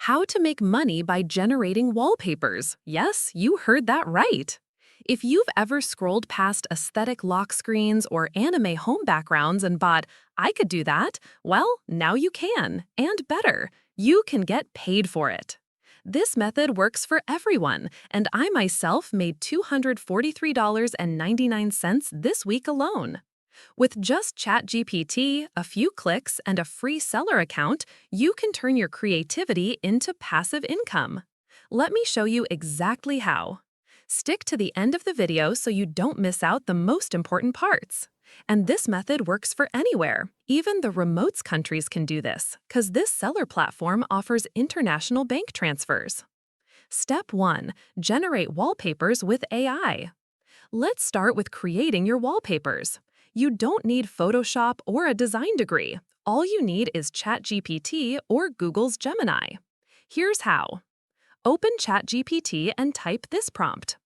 How to make money by generating wallpapers. Yes, you heard that right. If you've ever scrolled past aesthetic lock screens or anime home backgrounds and bought, I could do that, well, now you can, and better. You can get paid for it. This method works for everyone, and I myself made $243.99 this week alone. With just ChatGPT, a few clicks, and a free seller account, you can turn your creativity into passive income. Let me show you exactly how. Stick to the end of the video so you don't miss out the most important parts. And this method works for anywhere. Even the remote countries can do this, because this seller platform offers international bank transfers. Step 1. Generate wallpapers with AI. Let's start with creating your wallpapers. You don't need Photoshop or a design degree. All you need is ChatGPT or Google's Gemini. Here's how. Open ChatGPT and type this prompt.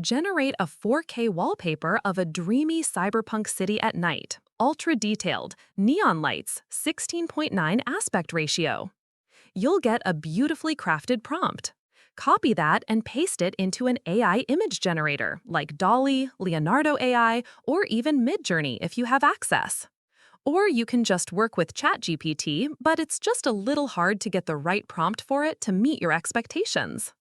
Generate a 4K wallpaper of a dreamy cyberpunk city at night, ultra-detailed, neon lights, 16:9 aspect ratio. You'll get a beautifully crafted prompt. Copy that and paste it into an AI image generator like DALL, Leonardo AI, or even Midjourney if you have access. Or you can just work with ChatGPT, but it's just a little hard to get the right prompt for it to meet your expectations.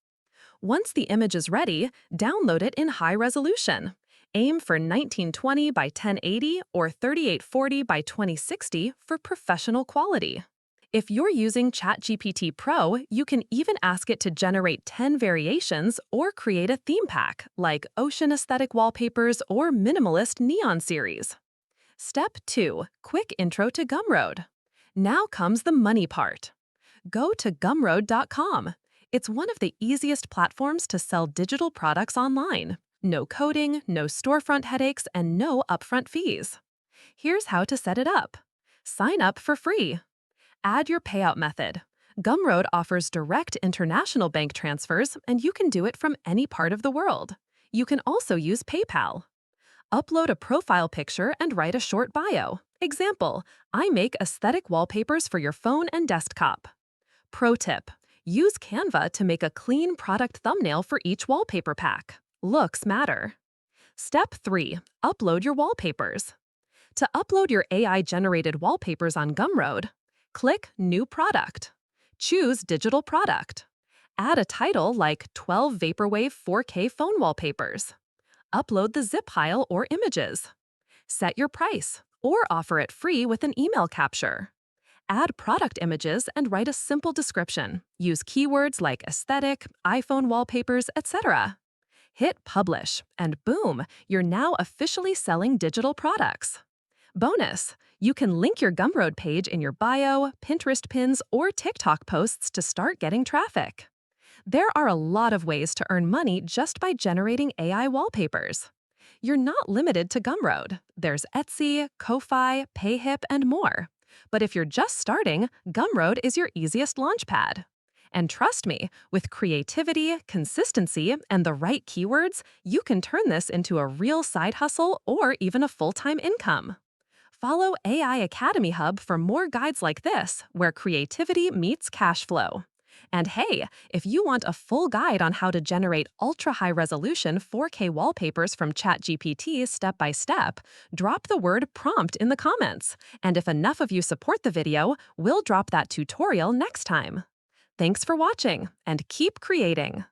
Once the image is ready, download it in high resolution. Aim for 1920 by 1080 or 3840 by 2060 for professional quality. If you're using ChatGPT Pro, you can even ask it to generate 10 variations or create a theme pack, like ocean aesthetic wallpapers or minimalist neon series. Step 2. Quick intro to Gumroad. Now comes the money part. Go to Gumroad.com. It's one of the easiest platforms to sell digital products online. No coding, no storefront headaches, and no upfront fees. Here's how to set it up. Sign up for free. Add your payout method. Gumroad offers direct international bank transfers, and you can do it from any part of the world. You can also use PayPal. Upload a profile picture and write a short bio. Example, I make aesthetic wallpapers for your phone and desktop. Pro tip, use Canva to make a clean product thumbnail for each wallpaper pack. Looks matter. Step 3, upload your wallpapers. To upload your AI-generated wallpapers on Gumroad, click New Product. Choose Digital Product. Add a title like 12 Vaporwave 4K phone wallpapers. Upload the zip file or images. Set your price, or offer it free with an email capture. Add product images and write a simple description. Use keywords like aesthetic, iPhone wallpapers, etc. Hit Publish, and boom, you're now officially selling digital products. Bonus, you can link your Gumroad page in your bio, Pinterest pins, or TikTok posts to start getting traffic. There are a lot of ways to earn money just by generating AI wallpapers. You're not limited to Gumroad. There's Etsy, Ko-fi, Payhip, and more. But if you're just starting, Gumroad is your easiest launchpad. And trust me, with creativity, consistency, and the right keywords, you can turn this into a real side hustle or even a full-time income. Follow AI Academy Hub for more guides like this, where creativity meets cash flow. And hey, if you want a full guide on how to generate ultra-high-resolution 4K wallpapers from ChatGPT step-by-step, drop the word prompt in the comments. And if enough of you support the video, we'll drop that tutorial next time. Thanks for watching, and keep creating!